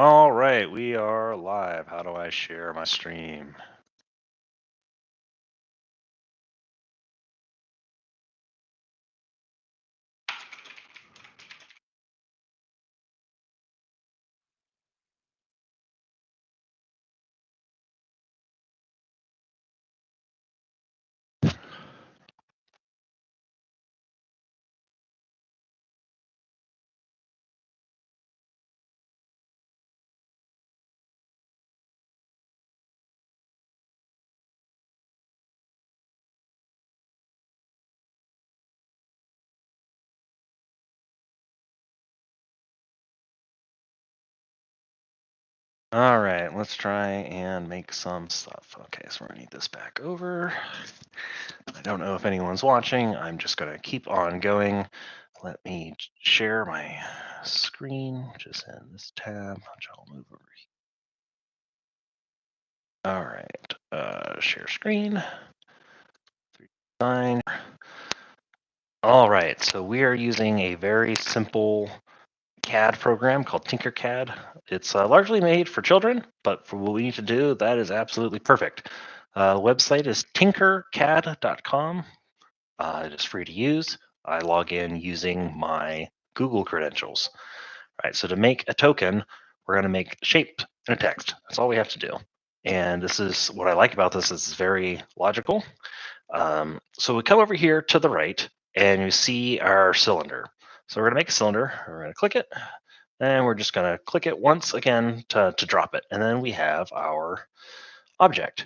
All right, we are live. How do I share my stream? All right, let's try and make some stuff. Okay, so we're gonna need this back over. I don't know if anyone's watching. I'm just gonna keep on going. Let me share my screen, just in this tab, which I'll move over here. All right, share screen, 9. All right, so we are using a very simple CAD program called TinkerCAD. It's largely made for children, but for what we need to do, that is absolutely perfect. Website is tinkercad.com. It is free to use. I log in using my Google credentials. All right, so to make a token, we're going to make a shape and a text. That's all we have to do. And this is what I like about this is it's very logical. So we come over here to the right and you see our cylinder. So we're going to make a cylinder. We're going to click it. And we're just going to click it once again to drop it. And then we have our object.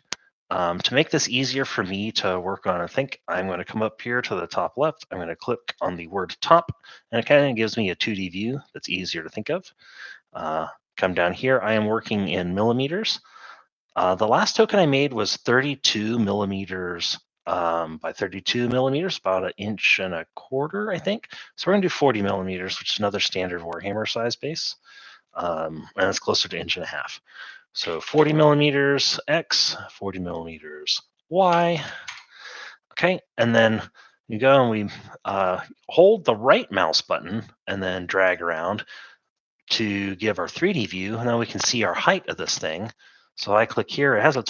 To make this easier for me to work on, I think I'm going to come up here to the top left. I'm going to click on the word top, and it kind of gives me a 2D view that's easier to think of. Come down here. I am working in millimeters. The last token I made was 32 millimeters by 32 millimeters, about 1.25 inches, I think. So we're going to do 40 millimeters, which is another standard Warhammer size base. And it's closer to 1.5 inches. So 40 millimeters X, 40 millimeters Y. Okay, and then you go and we hold the right mouse button and then drag around to give our 3D view. And now we can see our height of this thing. So I click here. It has a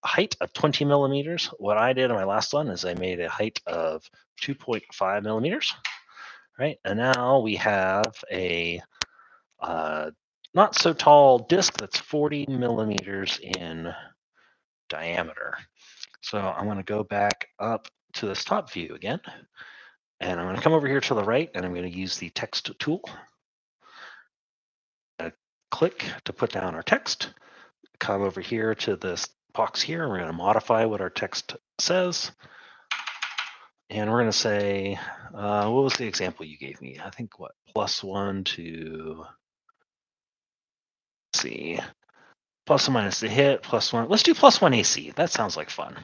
height of 20 millimeters. What I did in my last one is I made a height of 2.5 millimeters. Right, and now we have a uh, not so tall disc that's 40 millimeters in diameter. So I'm going to go back up to this top view again. And I'm going to come over here to the right and I'm going to use the text tool. Click to put down our text. Come over here to this box here. We're going to modify what our text says. And we're going to say, what was the example you gave me? I think what, +1 to, let's see, plus and minus the hit, +1. Let's do +1 AC. That sounds like fun.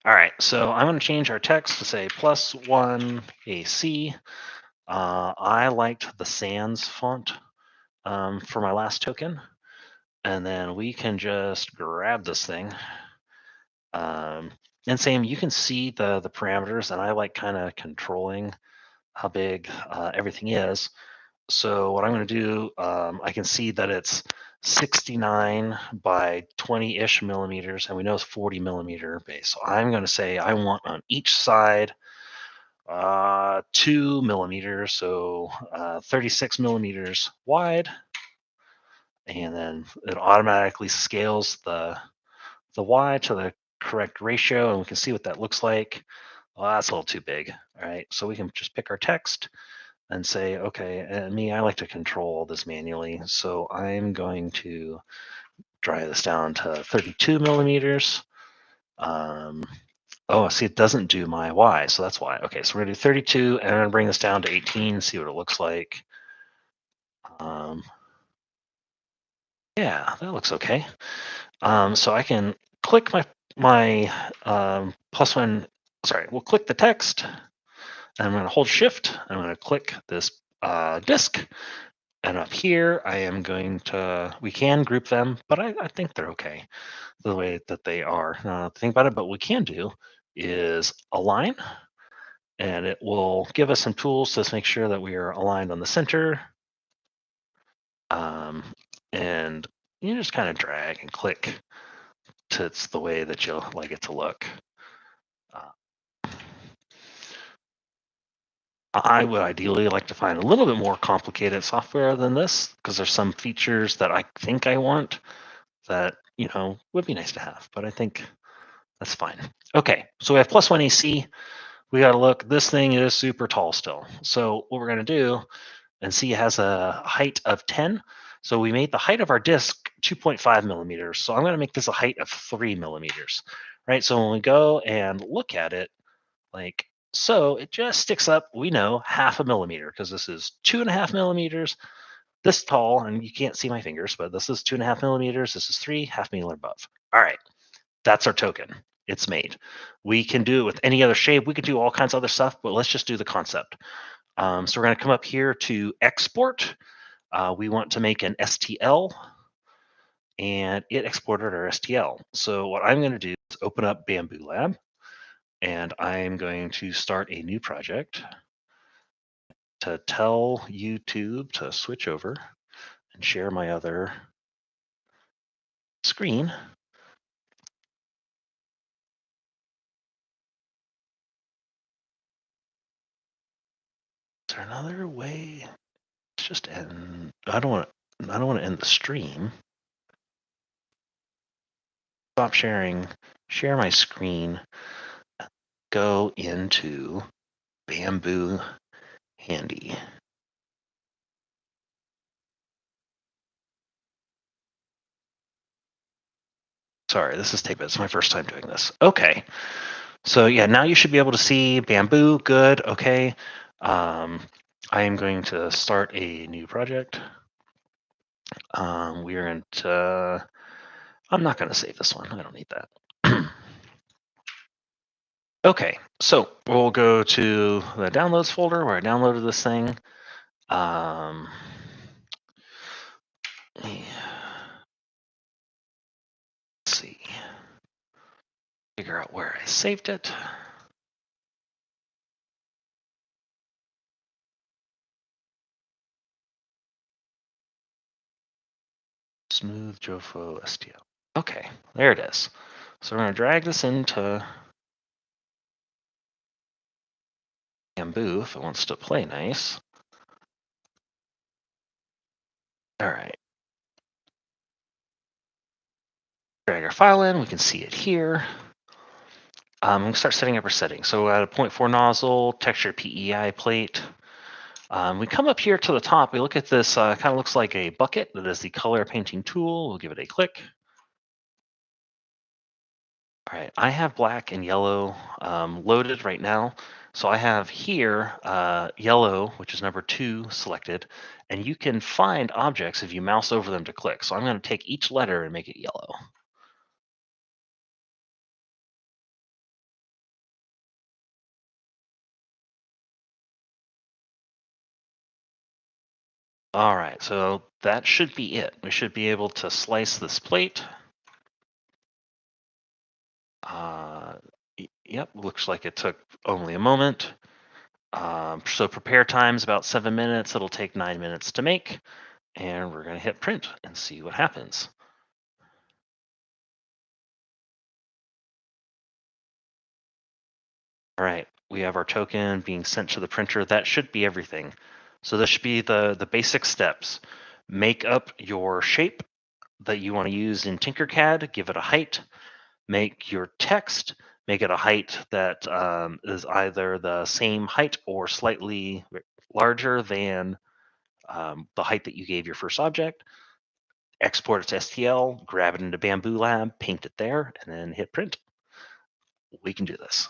All right, so I'm going to change our text to say +1 AC. I liked the Sans font for my last token. And then we can just grab this thing. And same, you can see the parameters, and I like kind of controlling how big everything is. So what I'm going to do, I can see that it's 69 by 20-ish millimeters, and we know it's 40 millimeter base. So I'm going to say I want on each side 2 millimeters, so 36 millimeters wide, and then it automatically scales the Y to the correct ratio, and we can see what that looks like. Well, that's a little too big. All right, so we can just pick our text and say, okay, and me, I like to control this manually. So I'm going to dry this down to 32 millimeters. Oh, see, it doesn't do my Y, so that's why. Okay, so we're gonna do 32, and I'm gonna bring this down to 18, see what it looks like. Yeah, that looks okay. So I can click my +1. Sorry, we'll click the text. And I'm going to hold Shift. I'm going to click this disk. And up here, I am going to. We can group them, but I think they're okay the way that they are. Think about it. But what we can do is align, and it will give us some tools to make sure that we are aligned on the center. Um, and you just kind of drag and click to it's the way that you'll like it to look. Uh, I would ideally like to find a little bit more complicated software than this because there's some features that I think I want that, would be nice to have, but I think that's fine. Okay, so we have +1 AC. We got to look. This thing is super tall still. So what we're going to do, and see it has a height of 10. So we made the height of our disk 2.5 millimeters. So I'm going to make this a height of 3 millimeters, right? So when we go and look at it, like so, it just sticks up, we know, half a millimeter because this is 2.5 millimeters this tall, and you can't see my fingers, but this is 2.5 millimeters. This is three, half millimeter above. All right, that's our token. It's made. We can do it with any other shape. We can do all kinds of other stuff, but let's just do the concept. So we're going to come up here to export. We want to make an STL, and it exported our STL. So what I'm going to do is open up Bamboo Lab, and I'm going to start a new project to tell YouTube to switch over and share my other screen. Is there another way? Let's just end. I don't want to end the stream. Stop sharing. Share my screen. Go into Bamboo Handy. Sorry, this is tape. It's my first time doing this. Okay. So yeah, now you should be able to see Bamboo. Good. Okay. I am going to start a new project. We are into. I'm not going to save this one. I don't need that. Okay, so we'll go to the downloads folder where I downloaded this thing. Um, let's see. Figure out where I saved it. Smooth Jofo STL. Okay, there it is. So we're going to drag this into Bamboo if it wants to play nice. All right. Drag our file in. We can see it here. I'm going to start setting up our settings. So at a 0.4 nozzle, texture PEI plate. We come up here to the top. We look at this, kind of looks like a bucket. That is the color painting tool. We'll give it a click. All right, I have black and yellow loaded right now. So I have here yellow, which is number 2 selected, and you can find objects if you mouse over them to click. So I'm going to take each letter and make it yellow. All right, so that should be it. We should be able to slice this plate. Yep, looks like it took only a moment. So prepare time is about 7 minutes. It'll take 9 minutes to make. And we're going to hit print and see what happens. All right, we have our token being sent to the printer. That should be everything. So this should be the basic steps. Make up your shape that you want to use in TinkerCAD, give it a height, make your text, make it a height that is either the same height or slightly larger than the height that you gave your first object. Export it to STL, grab it into Bamboo Lab, paint it there, and then hit print. We can do this.